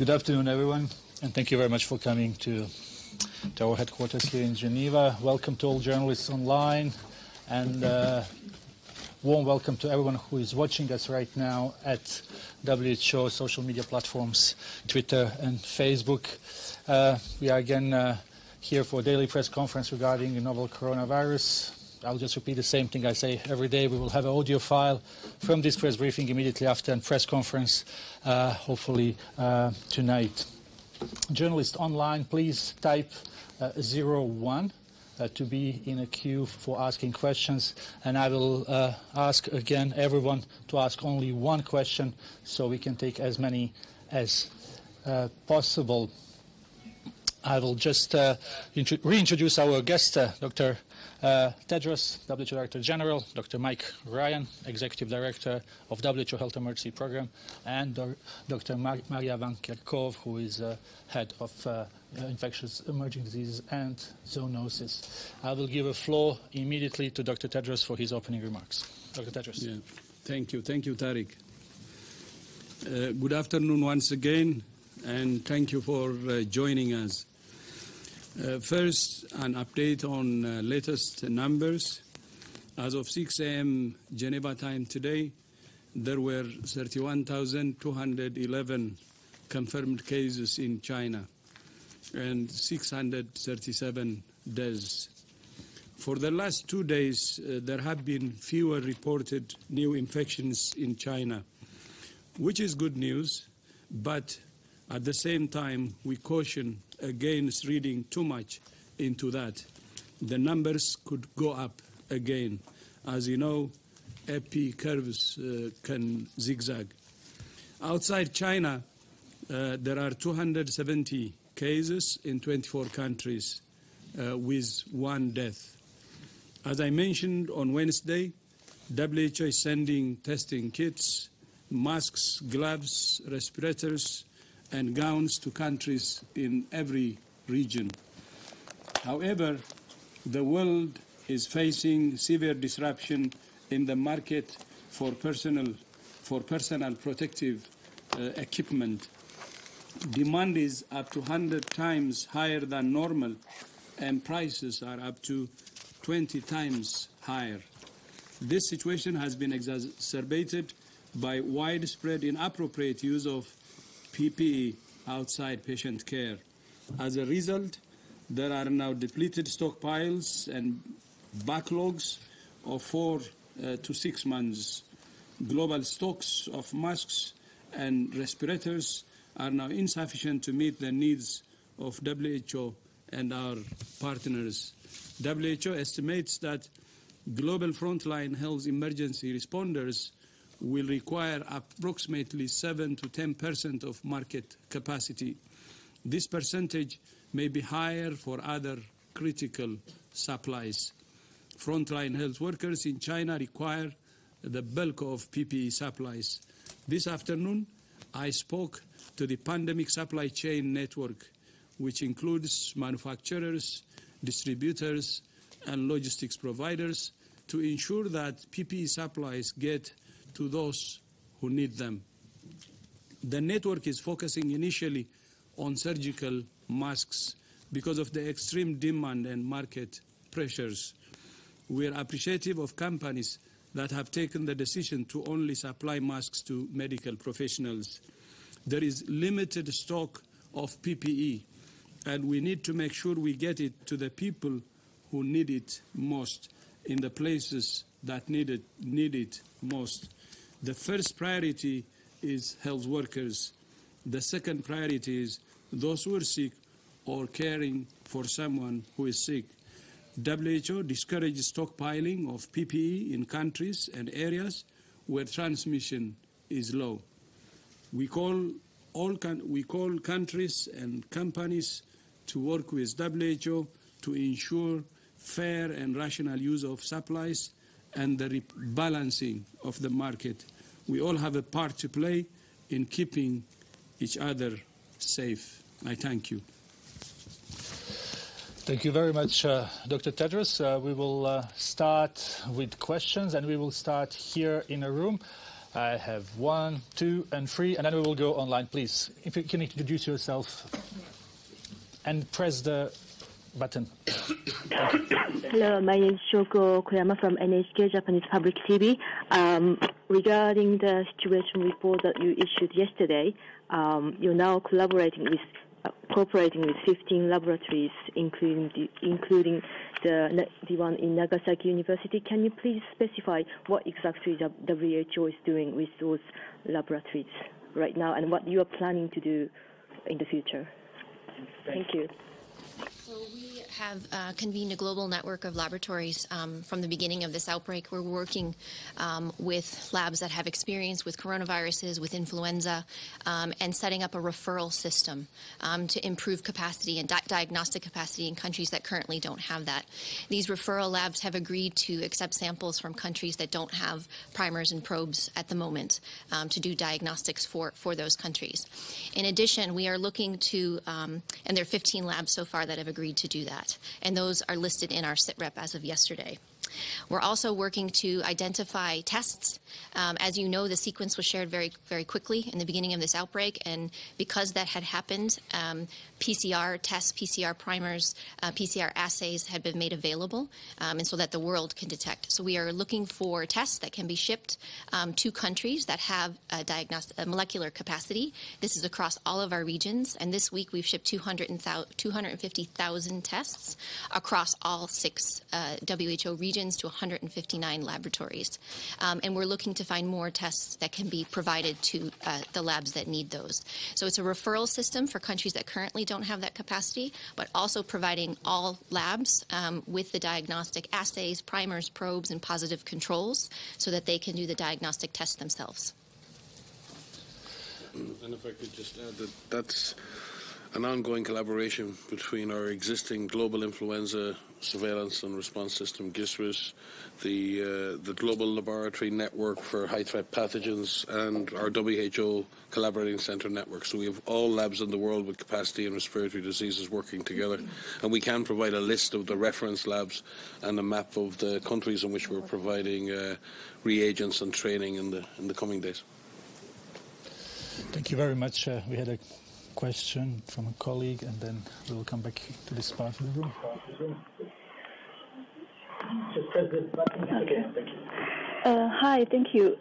Good afternoon, everyone, and thank you very much for coming to our headquarters here in Geneva. Welcome to all journalists online, and warm welcome to everyone who is watching us right now at WHO social media platforms, Twitter and Facebook. We are again here for a daily press conference regarding the novel coronavirus. I'll just repeat the same thing I say every day. We will have an audio file from this press briefing immediately after a press conference, hopefully tonight. Journalists online, please type 01 to be in a queue for asking questions. And I will ask again everyone to ask only one question so we can take as many as possible. I will just reintroduce our guest, Dr. Tedros, WHO Director General, Dr. Mike Ryan, Executive Director of WHO Health Emergency Program, and Dr. Maria van Kerkhove, who is Head of Infectious Emerging Diseases and Zoonosis. I will give a floor immediately to Dr. Tedros for his opening remarks. Dr. Tedros. Yeah. Thank you, Tariq. Good afternoon once again, and thank you for joining us. First, an update on latest numbers. As of 6 a.m. Geneva time today, there were 31,211 confirmed cases in China and 637 deaths. For the last 2 days, there have been fewer reported new infections in China, which is good news, but at the same time, we caution against reading too much into that. The numbers could go up again. As you know, epi curves can zigzag. Outside China, there are 270 cases in 24 countries with 1 death. As I mentioned on Wednesday, WHO is sending testing kits, masks, gloves, respirators, and gowns to countries in every region. However, the world is facing severe disruption in the market for personal protective equipment. Demand is up to 100 times higher than normal, and prices are up to 20 times higher. This situation has been exacerbated by widespread inappropriate use of PPE outside patient care. As a result, there are now depleted stockpiles and backlogs of 4 to 6 months. Global stocks of masks and respirators are now insufficient to meet the needs of WHO and our partners. WHO estimates that global frontline health emergency responders will require approximately 7 to 10% of market capacity. This percentage may be higher for other critical supplies. Frontline health workers in China require the bulk of PPE supplies. This afternoon, I spoke to the pandemic supply chain network, which includes manufacturers, distributors, and logistics providers, to ensure that PPE supplies get to those who need them. The network is focusing initially on surgical masks because of the extreme demand and market pressures. We are appreciative of companies that have taken the decision to only supply masks to medical professionals. There is limited stock of PPE, and we need to make sure we get it to the people who need it most, in the places that need it most. The first priority is health workers. The second priority is those who are sick or caring for someone who is sick. WHO discourages stockpiling of PPE in countries and areas where transmission is low. We call countries and companies to work with WHO to ensure fair and rational use of supplies and the rebalancing of the market. We all have a part to play in keeping each other safe. I thank you. Thank you very much, Dr. Tedros. We will start with questions, and we will start here in a room. I have 1, 2, and 3, and then we will go online. Please, if you can introduce yourself and press the button. Hello, my name is Shoko Koyama from NHK Japanese Public TV. Regarding the situation report that you issued yesterday, you're now cooperating with 15 laboratories, including the one in Nagasaki University. Can you please specify what exactly the WHO is doing with those laboratories right now, and what you are planning to do in the future? Thank you. So we have convened a global network of laboratories from the beginning of this outbreak. We're working with labs that have experience with coronaviruses, with influenza, and setting up a referral system to improve capacity and diagnostic capacity in countries that currently don't have that. These referral labs have agreed to accept samples from countries that don't have primers and probes at the moment to do diagnostics for those countries. In addition, we are looking to, and there are 15 labs so far that have agreed to do that, and those are listed in our SITREP as of yesterday. We're also working to identify tests. As you know, the sequence was shared very, very quickly in the beginning of this outbreak, and because that had happened, PCR tests, PCR primers, PCR assays had been made available, and so that the world can detect. So we are looking for tests that can be shipped to countries that have a molecular capacity. This is across all of our regions, and this week we've shipped 250,000 tests across all 6 WHO regions to 159 laboratories. And we're looking to find more tests that can be provided to the labs that need those. So it's a referral system for countries that currently don't have that capacity, but also providing all labs with the diagnostic assays, primers, probes, and positive controls so that they can do the diagnostic tests themselves. And if I could just add that that's an ongoing collaboration between our existing global influenza surveillance and response system, GISRIS, the global laboratory network for high-threat pathogens, and our WHO collaborating centre network. So we have all labs in the world with capacity in respiratory diseases working together, and we can provide a list of the reference labs and a map of the countries in which we're providing reagents and training in the coming days. Thank you very much. We had a question from a colleague, and then we will come back to this part of the room. Just press the button. Okay. Thank you. Hi, thank you,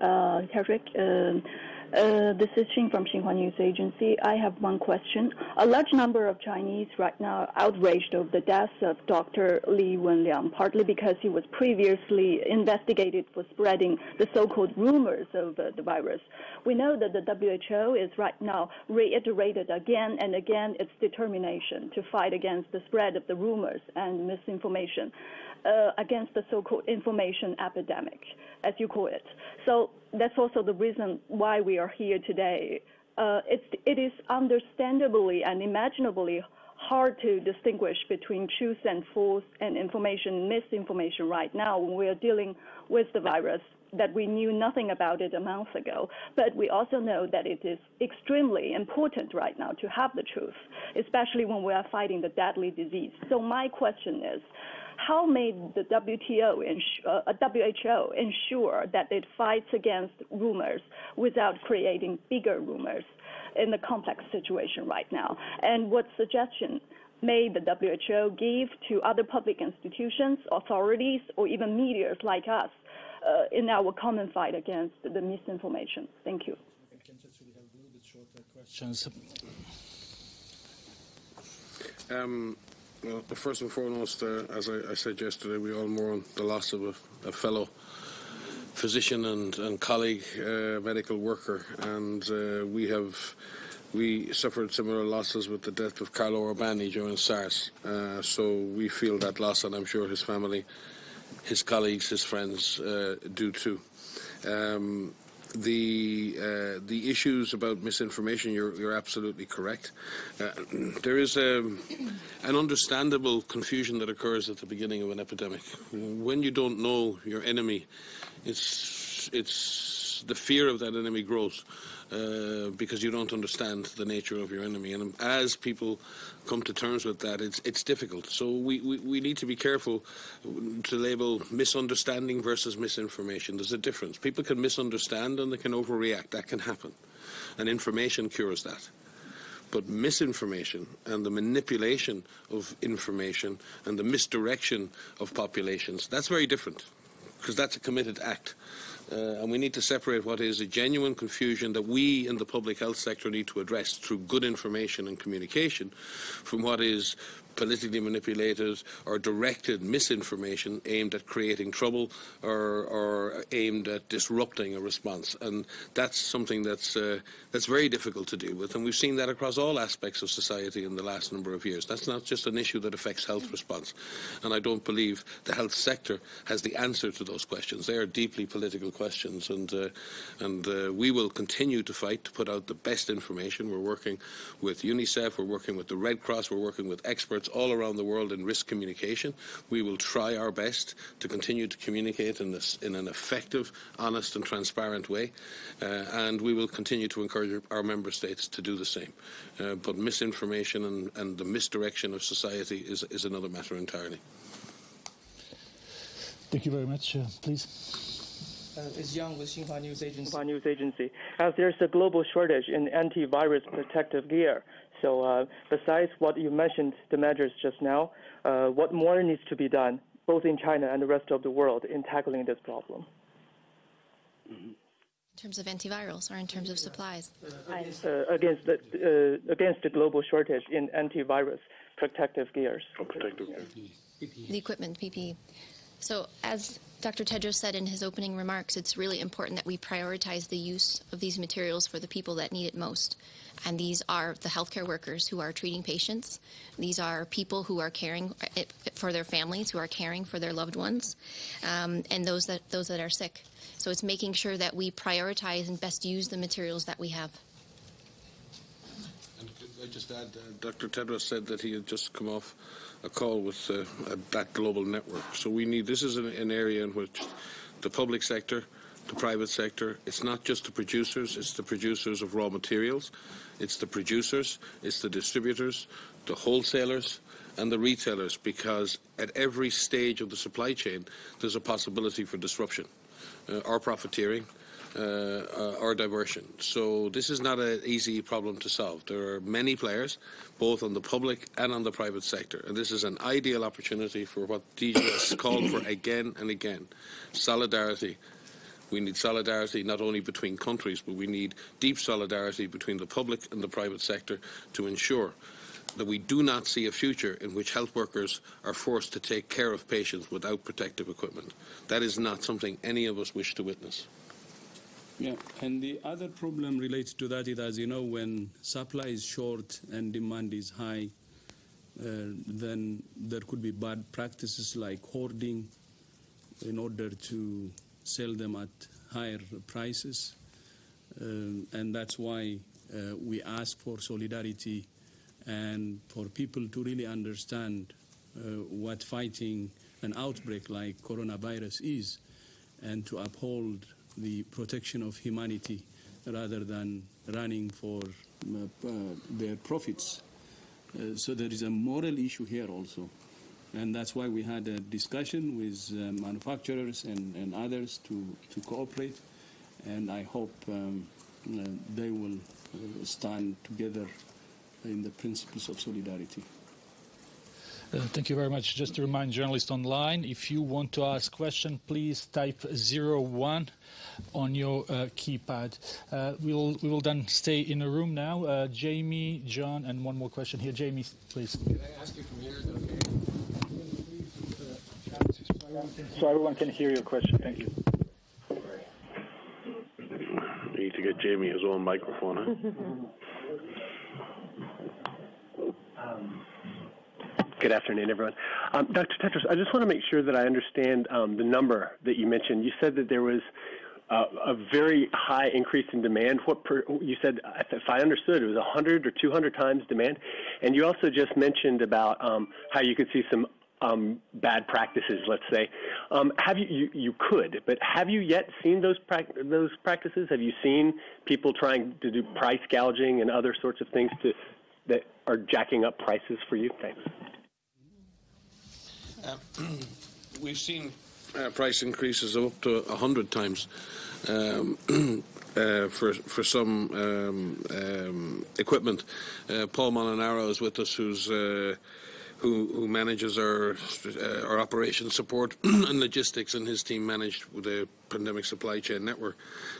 Patrick. This is Xing from Xinhua News Agency. I have one question. A large number of Chinese right now are outraged over the death of Dr. Li Wenliang, partly because he was previously investigated for spreading the so-called rumors of the virus. We know that the WHO is right now reiterated again and again its determination to fight against the spread of the rumors and misinformation, against the so-called information epidemic, as you call it. So that's also the reason why we are here today. It is understandably and imaginably hard to distinguish between truth and false and information, misinformation right now when we are dealing with the virus that we knew nothing about it a month ago. But we also know that it is extremely important right now to have the truth, especially when we are fighting the deadly disease. So my question is, how may the WHO ensure that it fights against rumors without creating bigger rumors in the complex situation right now? And what suggestion may the WHO give to other public institutions, authorities, or even media like us in our common fight against the misinformation? Thank you. We can just really have a little bit shorter questions. Well, first and foremost, as I said yesterday, we all mourn the loss of a fellow physician and colleague, medical worker, and we suffered similar losses with the death of Carlo Urbani during SARS. So we feel that loss, and I'm sure his family, his colleagues, his friends do too. The issues about misinformation, you're absolutely correct. There is an understandable confusion that occurs at the beginning of an epidemic. When you don't know your enemy, it's the fear of that enemy grows because you don't understand the nature of your enemy. And as people come to terms with that, it's difficult. So we need to be careful to label misunderstanding versus misinformation. There's a difference. People can misunderstand and they can overreact. That can happen. And information cures that. But misinformation and the manipulation of information and the misdirection of populations, that's very different, because that's a committed act. And we need to separate what is a genuine confusion that we in the public health sector need to address through good information and communication from what is politically manipulated or directed misinformation aimed at creating trouble or aimed at disrupting a response. And that's something that's very difficult to deal with. And we've seen that across all aspects of society in the last number of years. That's not just an issue that affects health response. And I don't believe the health sector has the answer to those questions. They are deeply political questions. And we will continue to fight to put out the best information. We're working with UNICEF, we're working with the Red Cross, we're working with experts all around the world in risk communication. We will try our best to continue to communicate in an effective, honest and transparent way, and we will continue to encourage our member states to do the same. But misinformation and the misdirection of society is another matter entirely. Thank you very much. Please. It's Yang with Xinhua News Agency. As there's a global shortage in antivirus protective gear, so besides what you mentioned, the measures just now, what more needs to be done, both in China and the rest of the world, in tackling this problem? In terms of antivirals or in terms of supplies? Against the global shortage in antivirus protective gears. The equipment, PPE. So as Dr. Tedros said in his opening remarks, it's really important that we prioritize the use of these materials for the people that need it most. And these are the healthcare workers who are treating patients. These are people who are caring for their families, who are caring for their loved ones, and those that are sick. So it's making sure that we prioritize and best use the materials that we have. And could I just add, Dr. Tedros said that he had just come off a call with that global network. So this is an area in which the public sector, the private sector, it's not just the producers, it's the producers of raw materials, it's the producers, it's the distributors, the wholesalers and the retailers, because at every stage of the supply chain there's a possibility for disruption or profiteering or diversion. So this is not an easy problem to solve. There are many players, both on the public and on the private sector, and this is an ideal opportunity for what DG has called for again and again: solidarity. We need solidarity not only between countries, but we need deep solidarity between the public and the private sector to ensure that we do not see a future in which health workers are forced to take care of patients without protective equipment. That is not something any of us wish to witness. Yeah, and the other problem related to that is, as you know, when supply is short and demand is high, then there could be bad practices like hoarding in order to sell them at higher prices. And that's why we ask for solidarity and for people to really understand what fighting an outbreak like coronavirus is, and to uphold the protection of humanity rather than running for their profits. So there is a moral issue here also. And that's why we had a discussion with manufacturers and others to cooperate. And I hope they will stand together in the principles of solidarity. Thank you very much. Just to remind journalists online, if you want to ask a question, please type 01 on your keypad. We will then stay in a room now. Jamie, John, and one more question here. Jamie, please. Can I ask you from here? Is that okay? So everyone can hear your question. Thank you. We need to get Jamie his own microphone, huh? Good afternoon, everyone. Dr. Tedros, I just want to make sure that I understand the number that you mentioned. You said that there was a very high increase in demand. You said, if I understood, it was 100 or 200 times demand. And you also just mentioned about how you could see some bad practices, let's say. Have you could, but have you yet seen those practices? Have you seen people trying to do price gouging and other sorts of things that are jacking up prices for you? Thanks. We've seen price increases of up to 100 times for some equipment. Paul Molinaro is with us, who manages our operations support and logistics, and his team managed the pandemic supply chain network.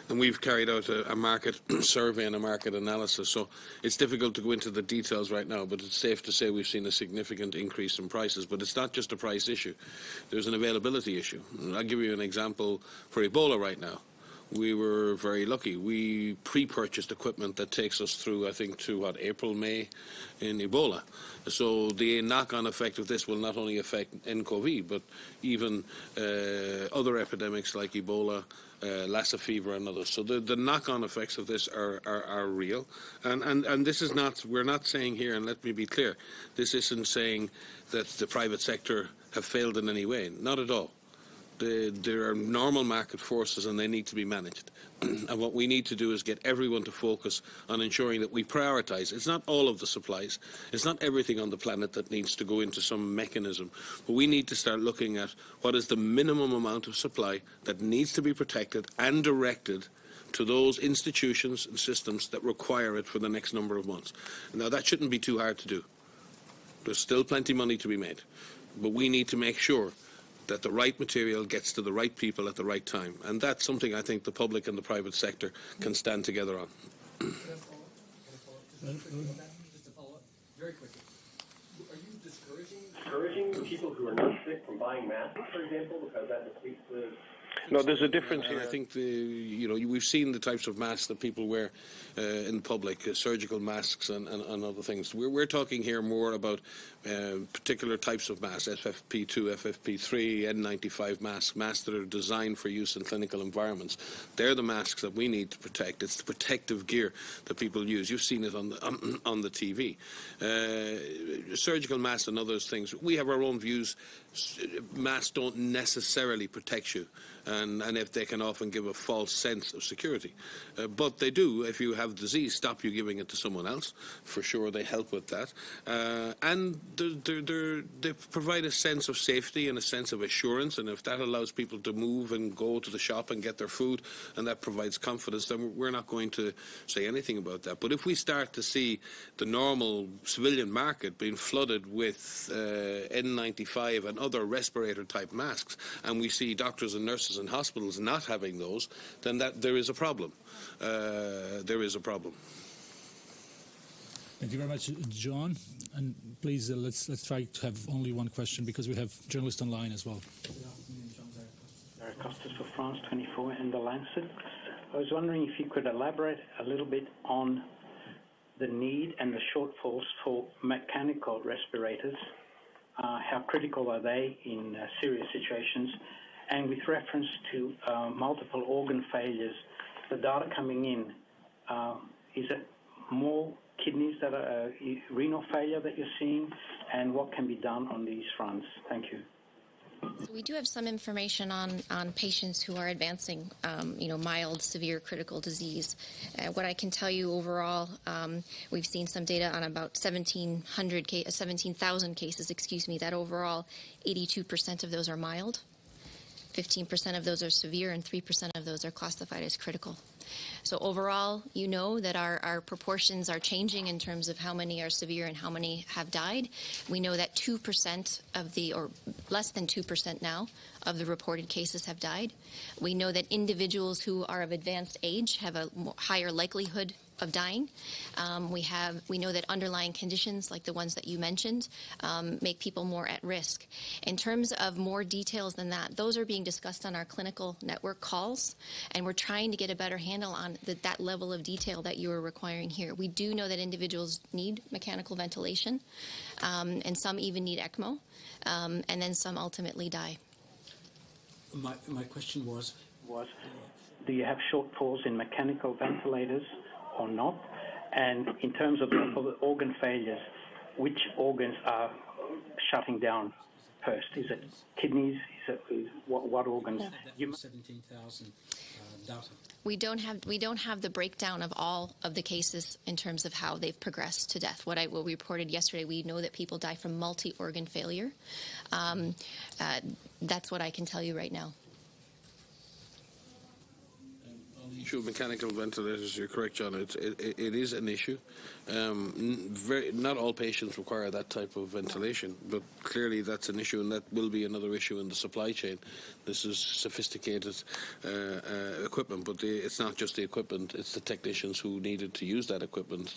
And we've carried out a market survey and a market analysis. So it's difficult to go into the details right now, but it's safe to say we've seen a significant increase in prices. But it's not just a price issue. There's an availability issue. I'll give you an example for Ebola right now. We were very lucky. We pre-purchased equipment that takes us through, I think, to April, May in Ebola. So the knock-on effect of this will not only affect nCov, but even other epidemics like Ebola, Lassa fever, and others. So the knock-on effects of this are real. And this is not, we're not saying here, and let me be clear, this isn't saying that the private sector have failed in any way. Not at all. There are normal market forces and they need to be managed. And what we need to do is get everyone to focus on ensuring that we prioritise. It's not all of the supplies. It's not everything on the planet that needs to go into some mechanism. But we need to start looking at what is the minimum amount of supply that needs to be protected and directed to those institutions and systems that require it for the next number of months. Now, that shouldn't be too hard to do. There's still plenty of money to be made. But we need to make sure that the right material gets to the right people at the right time. And that's something I think the public and the private sector can stand together on. Just to follow up, very quickly. Are you discouraging people who are not sick from buying masks, for example, because that defeats the... No, there's a difference here. I think we've seen the types of masks that people wear in public, surgical masks and other things. We're talking here more about particular types of masks, FFP2, FFP3, N95 masks that are designed for use in clinical environments. They're the masks that we need to protect. It's the protective gear that people use. You've seen it on the TV. Surgical masks and other things. We have our own views. Masks don't necessarily protect you, and if they can often give a false sense of security. But they do, if you have disease, stop you giving it to someone else. For sure, they help with that. And they provide a sense of safety and a sense of assurance, and if that allows people to move and go to the shop and get their food, and that provides confidence, then we're not going to say anything about that. But if we start to see the normal civilian market being flooded with N95 and other respirator-type masks, and we see doctors and nurses in hospitals not having those, then there is a problem. There is a problem. Thank you very much, John. And please, let's try to have only one question because we have journalists online as well. Good afternoon, John Zaracostas for France 24 and The Lancet. I was wondering if you could elaborate a little bit on the need and the shortfalls for mechanical respirators. How critical are they in serious situations? And with reference to multiple organ failures, the data coming in, is it more kidneys that are renal failure that you're seeing, and what can be done on these fronts? Thank you. So we do have some information on patients who are advancing, mild, severe, critical disease. What I can tell you overall, we've seen some data on about 17,000 cases, that overall 82% of those are mild, 15% of those are severe, and 3% of those are classified as critical. So overall, you know that our proportions are changing in terms of how many are severe and how many have died. We know that 2% or less than 2% now, of the reported cases have died. We know that individuals who are of advanced age have a higher likelihood of dying. We know that underlying conditions like the ones that you mentioned make people more at risk. In terms of more details than that, those are being discussed on our clinical network calls, and we're trying to get a better handle on that level of detail that you are requiring here. We do know that individuals need mechanical ventilation, and some even need ECMO, and then some ultimately die. My question was, do you have shortfalls in mechanical ventilators or not? And in terms of the organ failures, which organs are shutting down burst? Is it kidneys? What organs? 17,000 data. We don't have the breakdown of all of the cases in terms of how they've progressed to death. What we reported yesterday, we know that people die from multi-organ failure. That's what I can tell you right now. Issue of mechanical ventilators, you're correct, John. It is an issue. Not all patients require that type of ventilation, but clearly that's an issue, and that will be another issue in the supply chain. This is sophisticated equipment, but it's not just the equipment; it's the technicians who needed to use that equipment.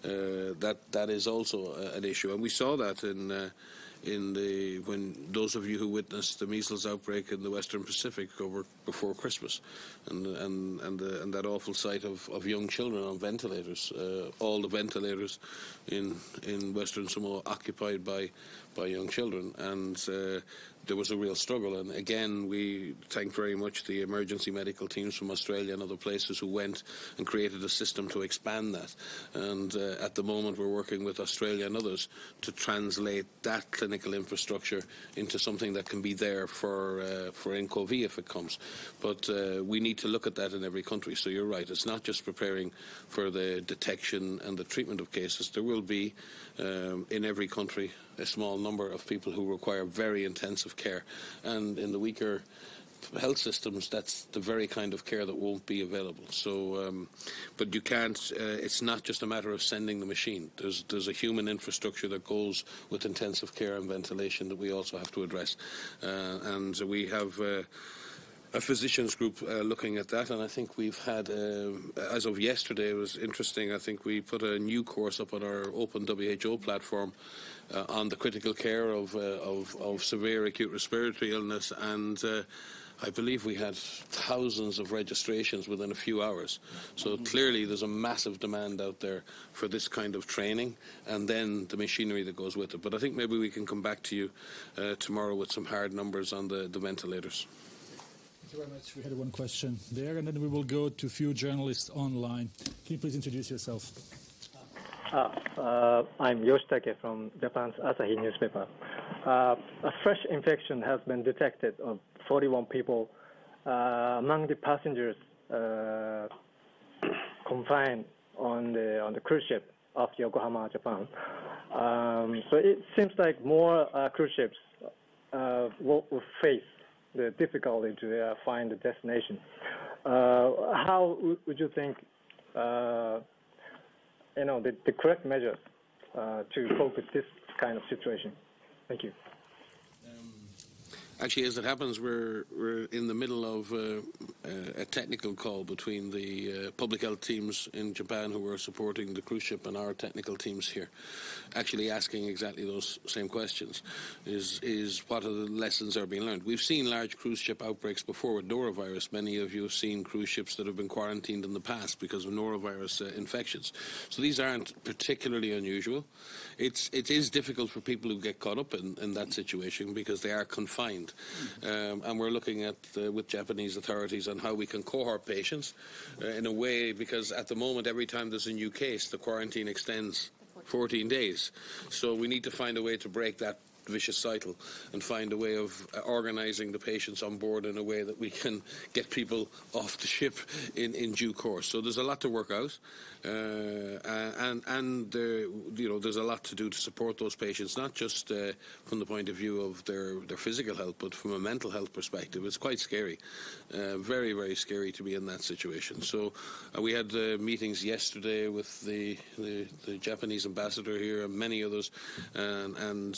That is also an issue, and we saw that when those of you who witnessed the measles outbreak in the Western Pacific before Christmas, and that awful sight of young children on ventilators, all the ventilators in Western Samoa occupied by young children, and there was a real struggle. And again, we thank very much the emergency medical teams from Australia and other places who went and created a system to expand that. And at the moment, we're working with Australia and others to translate that clinical infrastructure into something that can be there for nCov if it comes. But we need to look at that in every country. So you're right. It's not just preparing for the detection and the treatment of cases. There will be, in every country, a small number of people who require very intensive care, and in the weaker health systems, that's the very kind of care that won't be available. So, but you can't. It's not just a matter of sending the machine. There's a human infrastructure that goes with intensive care and ventilation that we also have to address, and we have. A physicians group looking at that, and I think we've had, as of yesterday, it was interesting, I think we put a new course up on our open WHO platform on the critical care of severe acute respiratory illness, and I believe we had thousands of registrations within a few hours. So clearly there's a massive demand out there for this kind of training, and then the machinery that goes with it. But I think maybe we can come back to you tomorrow with some hard numbers on the ventilators. Thank you very much. We had one question there, and then we will go to a few journalists online. Can you please introduce yourself? I'm Yoshitake from Japan's Asahi newspaper. A fresh infection has been detected of 41 people among the passengers confined on the cruise ship off Yokohama, Japan. So it seems like more cruise ships will face the difficulty to find the destination. How would you think, the correct measures to cope with this kind of situation? Thank you. Actually, as it happens, we're in the middle of a technical call between the public health teams in Japan who are supporting the cruise ship and our technical teams here, actually asking exactly those same questions. Is what are the lessons are being learned? We've seen large cruise ship outbreaks before with norovirus. Many of you have seen cruise ships that have been quarantined in the past because of norovirus infections. So these aren't particularly unusual. It is difficult for people who get caught up in that situation because they are confined. And we're looking at, with Japanese authorities, on how we can cohort patients in a way, because at the moment, every time there's a new case, the quarantine extends 14 days. So we need to find a way to break that vicious cycle and find a way of organising the patients on board in a way that we can get people off the ship in due course. So there's a lot to work out, and there's a lot to do to support those patients, not just from the point of view of their physical health, but from a mental health perspective. It's quite scary, very, very scary to be in that situation. So we had meetings yesterday with the Japanese ambassador here and many others, and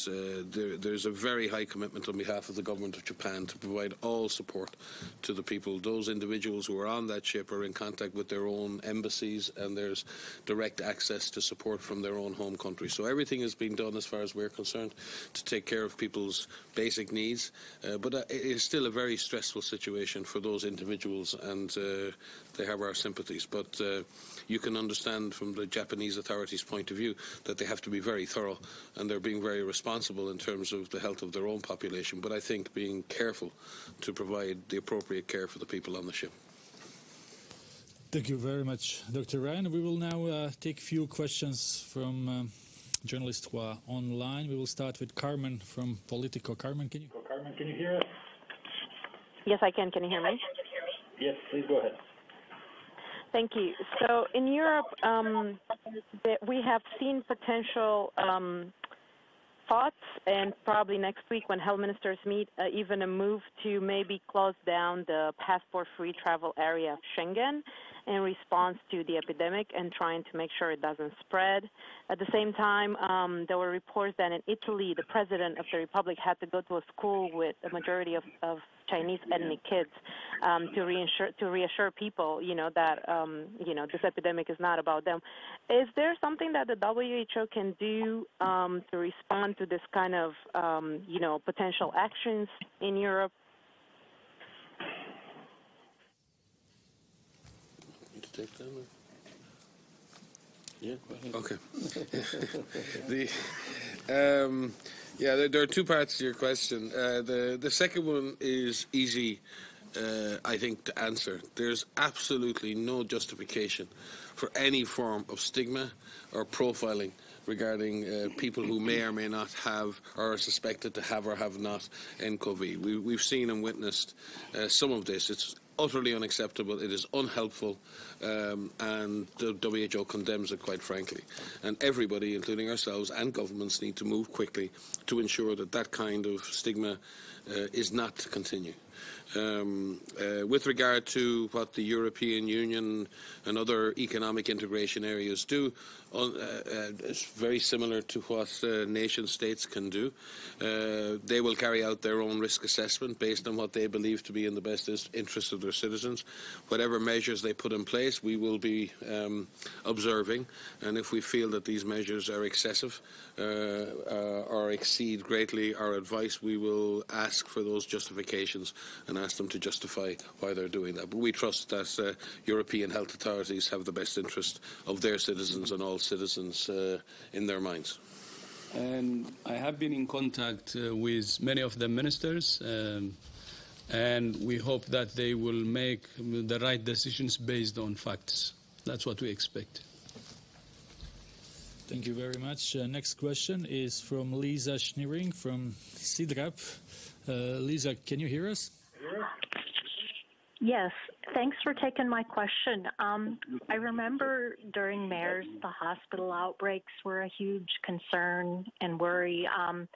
there's a very high commitment on behalf of the government of Japan to provide all support to the people. Those individuals who are on that ship are in contact with their own embassies, and there's direct access to support from their own home country. So everything is being done, as far as we're concerned, to take care of people's basic needs. But it is still a very stressful situation for those individuals, and they have our sympathies. But you can understand from the Japanese authorities' point of view that they have to be very thorough, and they're being very responsible in terms of the health of their own population, but I think being careful to provide the appropriate care for the people on the ship. Thank you very much, Dr. Ryan. We will now take a few questions from journalists who are online. We will start with Carmen from Politico. Carmen, can you hear us? Yes, I can. Can you hear me? Yes, please go ahead. Thank you. So in Europe, we have seen potential thoughts, and probably next week when health ministers meet, even a move to maybe close down the passport-free travel area of Schengen in response to the epidemic and trying to make sure it doesn't spread. At the same time, there were reports that in Italy, the president of the republic had to go to a school with a majority of Chinese ethnic kids to reassure people, that this epidemic is not about them. Is there something that the WHO can do to respond to this kind of potential actions in Europe? Take that one? Yeah. Okay. There are two parts to your question. The second one is easy, I think, to answer. There's absolutely no justification for any form of stigma or profiling regarding people who may or may not have or are suspected to have or have not nCov. We've seen and witnessed some of this. It's utterly unacceptable. It is unhelpful, and the WHO condemns it, quite frankly. And everybody, including ourselves and governments, need to move quickly to ensure that that kind of stigma is not to continue. With regard to what the European Union and other economic integration areas do, it's very similar to what nation states can do. They will carry out their own risk assessment based on what they believe to be in the best interest of their citizens. Whatever measures they put in place, we will be observing, and if we feel that these measures are excessive or exceed greatly our advice, we will ask for those justifications and ask them to justify why they're doing that. But we trust that European health authorities have the best interest of their citizens and all citizens in their minds. And I have been in contact with many of the ministers, and we hope that they will make the right decisions based on facts. That's what we expect. Thank you very much. Next question is from Lisa Schneering from SIDRAP. Lisa, can you hear us? Yes, thanks for taking my question. I remember during MERS, the hospital outbreaks were a huge concern and worry. I'm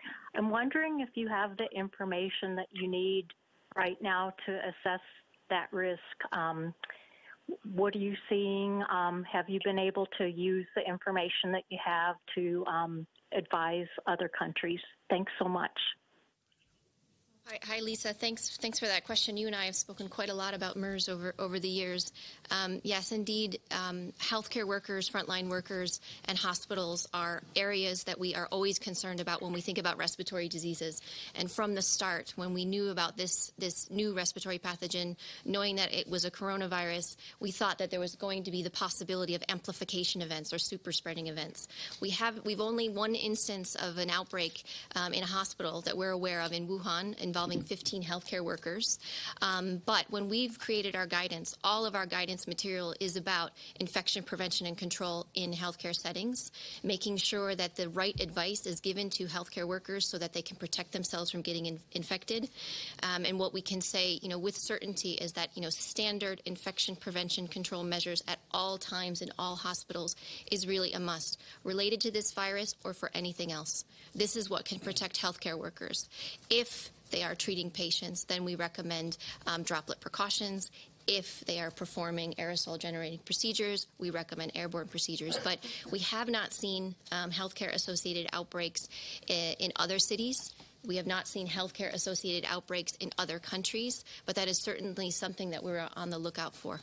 wondering if you have the information that you need right now to assess that risk. What are you seeing? Have you been able to use the information that you have to advise other countries? Thanks so much. Hi, Lisa. Thanks for that question. You and I have spoken quite a lot about MERS over the years. Yes, indeed, healthcare workers, frontline workers, and hospitals are areas that we are always concerned about when we think about respiratory diseases. And from the start, when we knew about this new respiratory pathogen, knowing that it was a coronavirus, we thought that there was going to be the possibility of amplification events or super spreading events. We've only one instance of an outbreak in a hospital that we're aware of in Wuhan, involving 15 healthcare workers. But when we've created our guidance, all of our guidance material is about infection prevention and control in healthcare settings, making sure that the right advice is given to healthcare workers so that they can protect themselves from getting infected. And what we can say, with certainty is that, standard infection prevention control measures at all times in all hospitals is really a must, related to this virus or for anything else. This is what can protect healthcare workers. If they are treating patients, then we recommend droplet precautions. If they are performing aerosol-generating procedures, we recommend airborne procedures. But we have not seen healthcare-associated outbreaks in other cities. We have not seen healthcare-associated outbreaks in other countries, but that is certainly something that we're on the lookout for.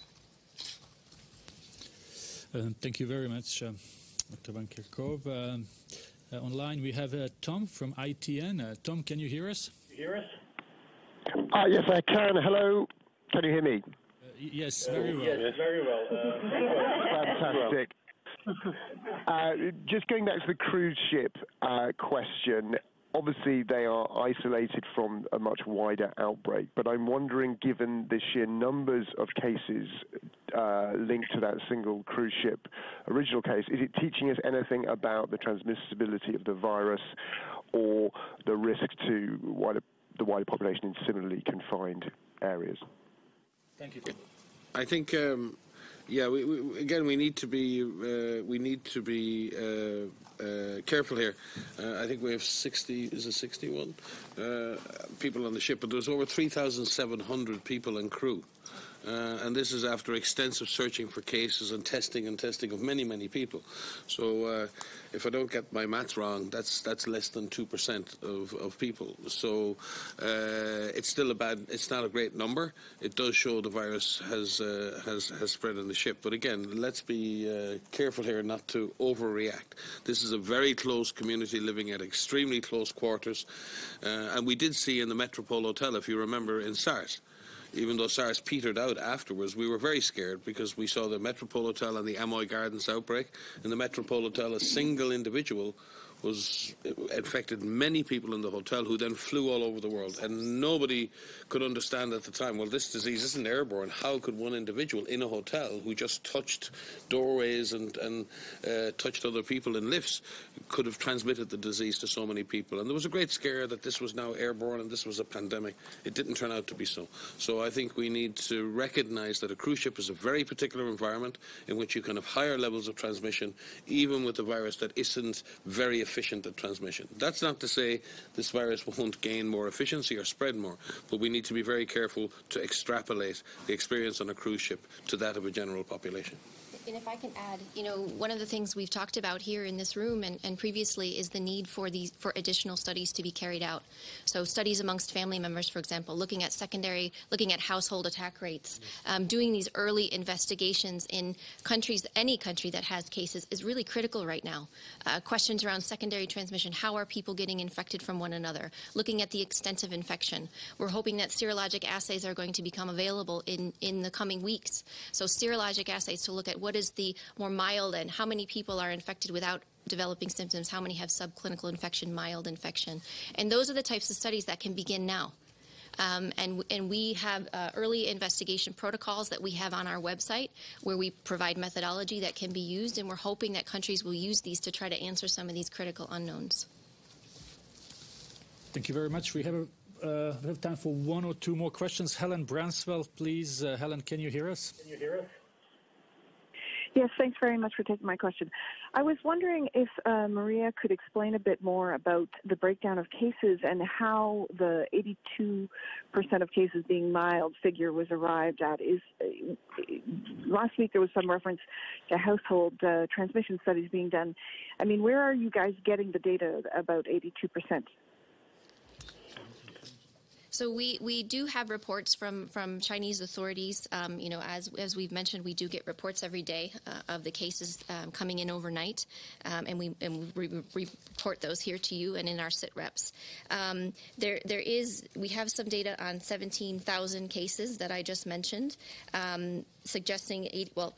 Thank you very much, Dr. Van Kerkhove. Online, we have Tom from ITN. Tom, can you hear us? Yes, I can. Hello. Can you hear me? Yes, very well. Yes, very well. Fantastic. Just going back to the cruise ship question, obviously they are isolated from a much wider outbreak, but I'm wondering, given the sheer numbers of cases linked to that single cruise ship original case, is it teaching us anything about the transmissibility of the virus or the risk to the wider population in similarly confined areas? Thank you. I think, yeah, we need to be careful here. I think we have 61 people on the ship, but there's over 3,700 people and crew. And this is after extensive searching for cases and testing of many people. So if I don't get my maths wrong, that's less than 2% of people. So it's still it's not a great number. It does show the virus has spread on the ship. But again, let's be careful here not to overreact. This is a very close community living at extremely close quarters. And we did see in the Metropole Hotel, if you remember, in SARS, even though SARS petered out afterwards, we were very scared because we saw the Metropole Hotel and the Amoy Gardens outbreak. In the Metropole Hotel, a single individual infected many people in the hotel who then flew all over the world. And nobody could understand at the time, well, this disease isn't airborne. How could one individual in a hotel who just touched doorways and touched other people in lifts could have transmitted the disease to so many people? And there was a great scare that this was now airborne and this was a pandemic. It didn't turn out to be so. So I think we need to recognize that a cruise ship is a very particular environment in which you can have higher levels of transmission, even with a virus that isn't very efficient at transmission. That's not to say this virus won't gain more efficiency or spread more, but we need to be very careful to extrapolate the experience on a cruise ship to that of a general population. And if I can add, one of the things we've talked about here in this room and previously is the need for additional studies to be carried out. So studies amongst family members, for example, looking at household attack rates, doing these early investigations in countries, any country that has cases is really critical right now. Questions around secondary transmission, how are people getting infected from one another? Looking at the extent of infection. We're hoping that serologic assays are going to become available in the coming weeks. So serologic assays to look at what is the more mild and how many people are infected without developing symptoms, how many have subclinical infection, mild infection. And those are the types of studies that can begin now. And we have early investigation protocols that we have on our website where we provide methodology that can be used, and we're hoping that countries will use these to try to answer some of these critical unknowns. Thank you very much. We have time for one or two more questions. Helen Branswell, please. Helen, can you hear us? Yes, thanks very much for taking my question. I was wondering if Maria could explain a bit more about the breakdown of cases and how the 82% of cases being mild figure was arrived at. Last week there was some reference to household transmission studies being done. I mean, where are you guys getting the data about 82%? So we do have reports from Chinese authorities. As we've mentioned, we do get reports every day of the cases coming in overnight, and we report those here to you and in our sit reps. We have some data on 17,000 cases that I just mentioned, suggesting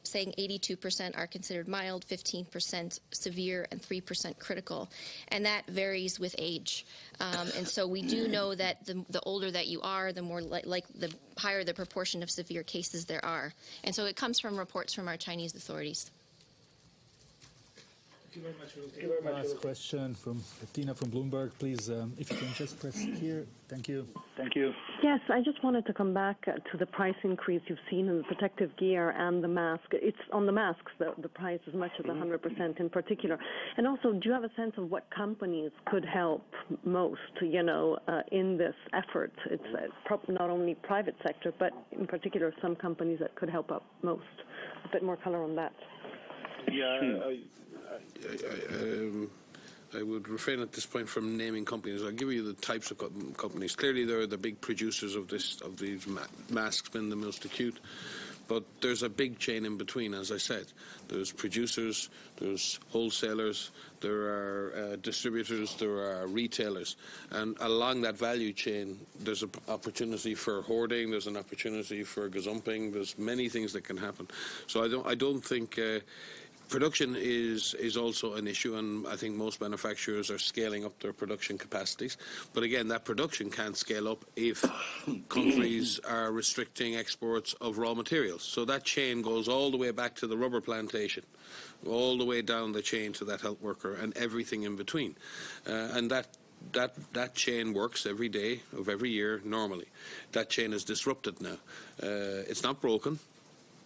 saying 82% are considered mild, 15% severe, and 3% critical, and that varies with age. And so we do know that the older that you are, the more the higher the proportion of severe cases there are. And so it comes from reports from our Chinese authorities. Thank you very much. We'll take the last question from Tina from Bloomberg. Please, if you can just press here. Thank you. Thank you. Yes, I just wanted to come back to the price increase you've seen in the protective gear and the mask. It's on the masks, the price as much as 100% in particular. And also, do you have a sense of what companies could help most, in this effort? It's not only private sector, but in particular some companies that could help out most. A bit more color on that. Yeah, I would refrain at this point from naming companies. I'll give you the types of companies. Clearly, they're the big producers of these masks, been the most acute. But there's a big chain in between, as I said. There's producers, there's wholesalers, there are distributors, there are retailers. And along that value chain, there's an opportunity for hoarding, there's an opportunity for gazumping, there's many things that can happen. So I don't think... Production is also an issue, and I think most manufacturers are scaling up their production capacities. But again, that production can't scale up if countries are restricting exports of raw materials. So that chain goes all the way back to the rubber plantation, all the way down the chain to that health worker and everything in between. And that chain works every day of every year normally. That chain is disrupted now. It's not broken.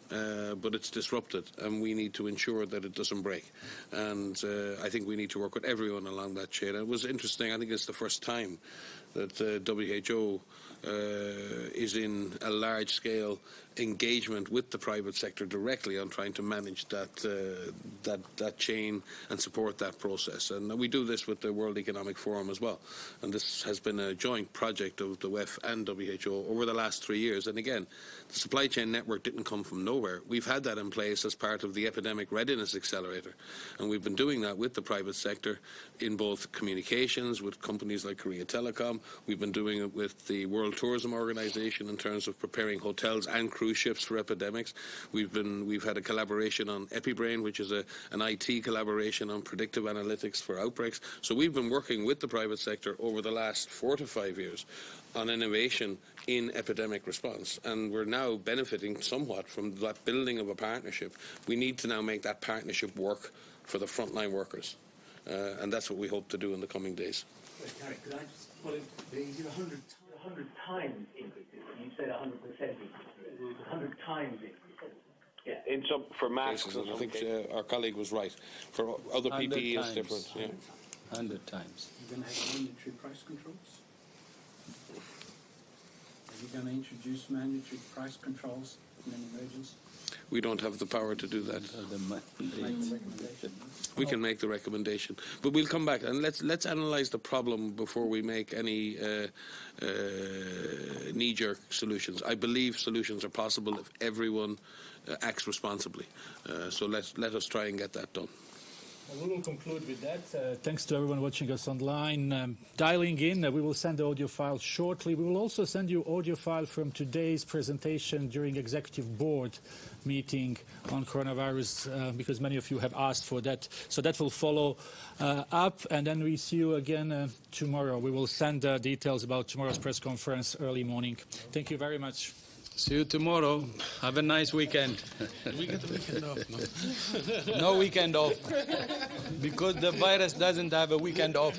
But it's disrupted, and we need to ensure that it doesn't break. And I think we need to work with everyone along that chain. And it was interesting. I think it's the first time that WHO is in a large-scale engagement with the private sector directly on trying to manage that chain and support that process. And we do this with the World Economic Forum as well. And this has been a joint project of the WEF and WHO over the last 3 years. And again, the supply chain network didn't come from nowhere. We've had that in place as part of the Epidemic Readiness Accelerator. And we've been doing that with the private sector in both communications, with companies like Korea Telecom. We've been doing it with the World Tourism Organization in terms of preparing hotels and cruise ships for epidemics. We've had a collaboration on EpiBrain, which is an IT collaboration on predictive analytics for outbreaks. So we've been working with the private sector over the last 4 to 5 years on innovation in epidemic response, and we're now benefiting somewhat from that building of a partnership. We need to now make that partnership work for the frontline workers, and that's what we hope to do in the coming days. Tarek, could I just put it, the 100 times increases, you said 100% increases, 100 times increases. Yeah. In some, for masks, I think our colleague was right. For other PPE, it's different. Yeah. 100 times. You're going to have mandatory price controls? Are you going to introduce mandatory price controls in an emergency? We don't have the power to do that. We can make the recommendation, but we'll come back and let's analyse the problem before we make any knee-jerk solutions. I believe solutions are possible if everyone acts responsibly. So let us try and get that done. We will conclude with that. Thanks to everyone watching us online. Dialing in, we will send the audio file shortly. We will also send you audio file from today's presentation during Executive Board meeting on coronavirus, because many of you have asked for that. So that will follow up, and then we see you again tomorrow. We will send details about tomorrow's press conference early morning. Thank you very much. See you tomorrow. Have a nice weekend. We get the weekend off, no? No weekend off. Because the virus doesn't have a weekend off.